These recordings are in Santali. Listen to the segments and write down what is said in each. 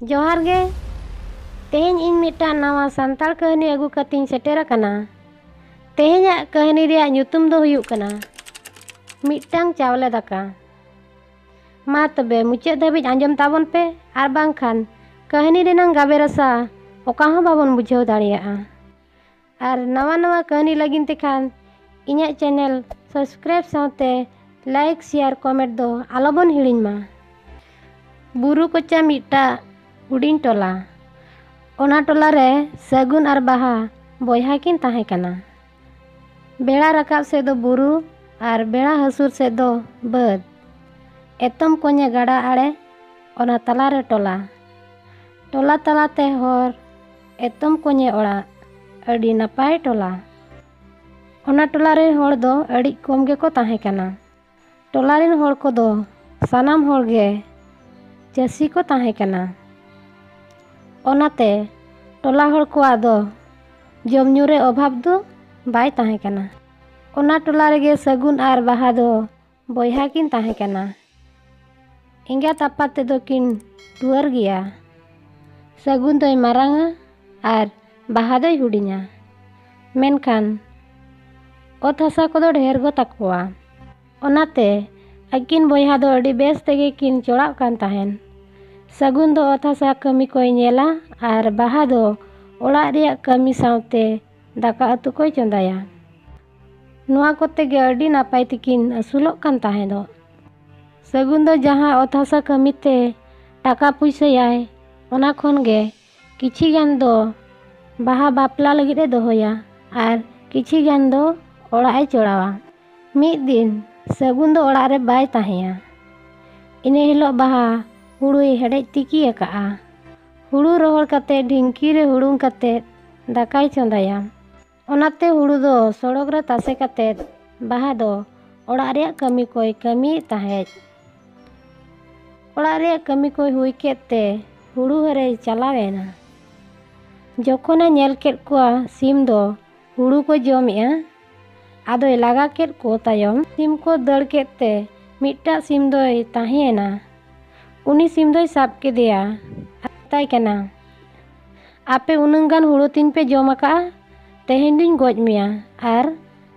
जोहार गे तेहेñ इन मिट्टान नवा सांताल कहनी अगू कतिñ सेटेर अकाना। तेहेñाग कहनी रेयाग ᱧᱩᱛᱩᱢ दो हुयुग कना मिट्टांग चावले दाका। मा तबे मुचाद धाबिज आंजम ताबन पे आर बांखान कहनी रेनांग गाबे रसा ओका हों बाबन बुझाव दाड़ियागा। आर नवा नवा कहनी लगिन ते खान इᱧाग चैनल सब्सक्राइब सावते लाइक शेयर कमेंट दो आलोबन हिड़िñ मा। बुरु कोचा मिट्टा हुडिñ टोला ओना टोला रे सगुन आर बाहा बोयहा किन ताहें कना। बेड़ा रकाब से दो बुरु आर बेड़ा हसुर से दो बद एतम कोने गाड़ा आड़े ओना तला रे टोला टोला तलाते होर एतम कोने ओड़ा अड़ी नपाय टोला। ओना टोला रे होड़ दो अड़ी कम गे को ताहें कना। टोला रेन होड़ को दो सानाम होड़ गे चासी को ताहें कना। ओनाते टोला होड़ को आदो जम ᱧᱩ रे अभाव दो बाय ताहें कना। ओना टोला रेगे सगुन आर बाहा दो बोयहा किन ताहें कना। एंगात आपात ते दो किन टुअर गिया। सगुन दोय मारांगा आर बाहा दोय हुडिñा। मेनखान ओत हसा को दो ढेर गो ताकोआ। ओनाते अकिन बोयहा दो अड़ी बेस तेगे किन चोड़ाव कान ताहेन। सगुन दो ओत हसा कमी कोय नेला आर बाहा दो ओड़ाग रेयाग कमी सावते दाका उतु कोय चंदाया। नुआ कोते गे अड़ी नापाय तिकिन असुलोग कान ताहें दो। सगुन दो जहाँ ओत हसा कमीते टाका पुइसायाय ओना खोन गे किछि गान दो बाहा बापला लगिद ए दोहोया आर किछि गान दो ओड़ाग ए चोड़ावा। मिद दिन सगुन दो ओड़ाग रे बाय ताहेया। इने हिलोग बाहा हुड़ुय हेडेज तिकी अकाआ। हुड़ु रोहड़ कते ढिंकी रे हुड़ुंग कते दाकाय चंदाया। ओनाते हुड़ु दो सड़क रे तासे कते बाहा दो ओड़ाग रेयाग कमी कोय कमी ताहेज। ओड़ाग रेयाग कमी कोय हुई केते हुड़ु हरे चलावेना। जखोने नेल केद कोआ सिम दो हुड़ु को जमेआ आदोय लागा केद को तायम सिम को दड़ केते मिट्टा सिम दोय ताहेना। उनी सिम दोय साब केदेया ताय कना आपे उनंग गान हुड़ु तीन पे जम अकाआ तेहेñ दुñ गoj मेया आर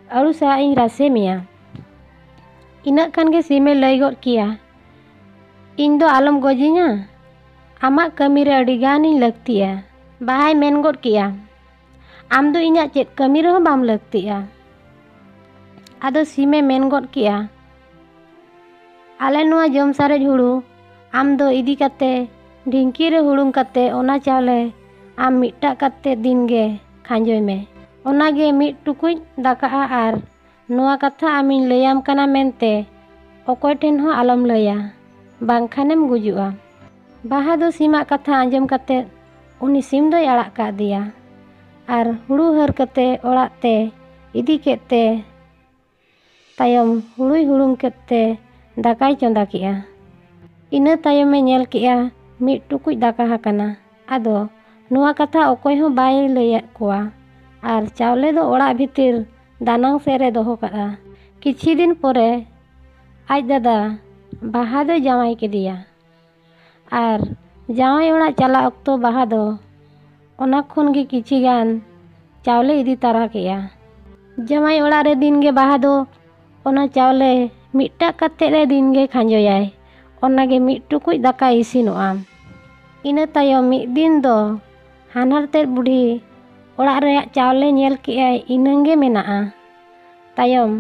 अड़ु सा इñ रासे मेया। इनक खान गे सिमे लय गद किया इñ दो आलम गजिñा आमाग कमी रे अड़ी गान इñ लक्तिया। बाहाय मेन गद किया आम दो इñाग चेद कमी रे बाम लक्तिया। आदो सिमे मेन गद किया आले नुआ जम सारेज हुड़ु आम दो इदी कते ढिंकी रे हुड़ुंग कते ओना चावले आम मिट्टा कते दिन गे खांजोय में। ओना गे मिट टुकुज दाकाआ आर नुआ कथा आमिन लयाम कना मेनते ओकोय ठेन हो आलम लया बांखानेम गुजुआ। बाहा दो सिमा कथा आंजम कते उनी सिम दोय आड़ाग का दिया आर हुड़ु हर कते ओड़ाग ते इदी केते तायम हुड़ुय हुड़ुंग केते दाकाय चंदा किया। इना तायमे नेल किया मिट टुकुज दाका हाकना। आदो नुआ कथा ओकोय हो बाय लयाद कोआ आर चावले दो ओड़ाग भितिर दानांग से रे दोहो काआ। किछि दिन पोरे आज दादा बाहा दो जावाई केदिया आर जावाई ओड़ाग चला अक्तो बाहा दो ओना खोन गे किछि गान चावले इदी तारा केया। जावाई ओड़ाग रे दिन गे बाहा दो ओना चावले मिट्टा कते रे दिन गे खांजोयाय ओनागे मिट टुकुज दाका इसिनोआ। इना तायम मिद दिन दो हानहार तेद बुढ़ी ओड़ाग रेयाग चावले नेल केआय इनांगे मेनाआ। तायम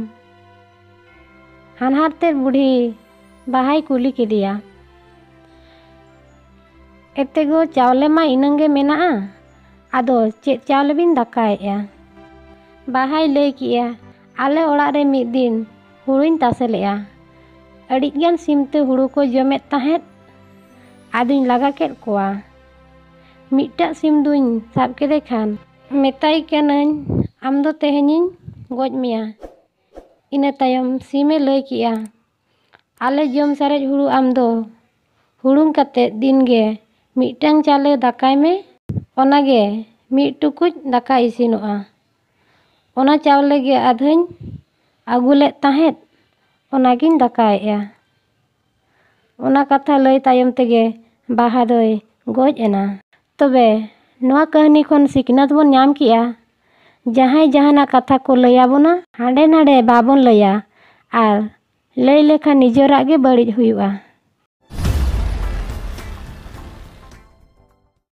हानहार तेद बुढ़ी बाहाय कुली केदिया एतेगो चावले मा इनांगे मेनाआ आदो चेद चावले बिन दाकाएआ। बाहाय लय किया आले ओड़ाग रे मिद दिन हुड़ुñ तासे लेआ अड़ी गान सिमते हुड़ु को जमेद ताहेद आदुñ लागा केद कोआ। मिट्टा सिम दुñ साब केदे खान मेताय कनाñ आम दो तेहेñiñ गoj मेया। इना तायम सिमे लय किया आले जम सारेज हुड़ु आम दो हुड़ुंग कते दिन गे मिट्टांग चावले दाकाय में ओनागे मिट टुकुज दाका इसिनोआ। ओना चावले गे आधाñ आगु लेद ताहेद ओनागिñ दाकाएआ। ओना कथा लय तायम तेगे बाहा दोय ᱜᱚᱡ ᱮᱱᱟ। ᱛᱚᱵᱮ ᱱᱚᱣᱟ ᱠᱟᱹᱦᱱᱤ ᱠᱷᱚᱱ ᱥᱤᱠᱷᱱᱟᱹᱛ ᱵᱚᱱ ᱧᱟᱢ ᱠᱮᱜᱼᱟ, ᱡᱟᱦᱟᱸᱭ ᱡᱟᱦᱟᱱᱟᱜ ᱠᱟᱛᱷᱟ ᱠᱚ ᱞᱟᱹᱭᱟᱵᱚᱱᱟ ᱦᱟᱸᱰᱮ ᱱᱟᱰᱮ ᱵᱟᱵᱚᱱ ᱞᱟᱹᱭᱟ, ᱟᱨ ᱞᱟᱹᱭ ᱞᱮᱠᱷᱟᱱ ᱱᱤᱡᱮᱨᱟᱜ ᱜᱮ ᱵᱟᱹᱲᱤᱡ ᱦᱩᱭᱩᱜᱼᱟ।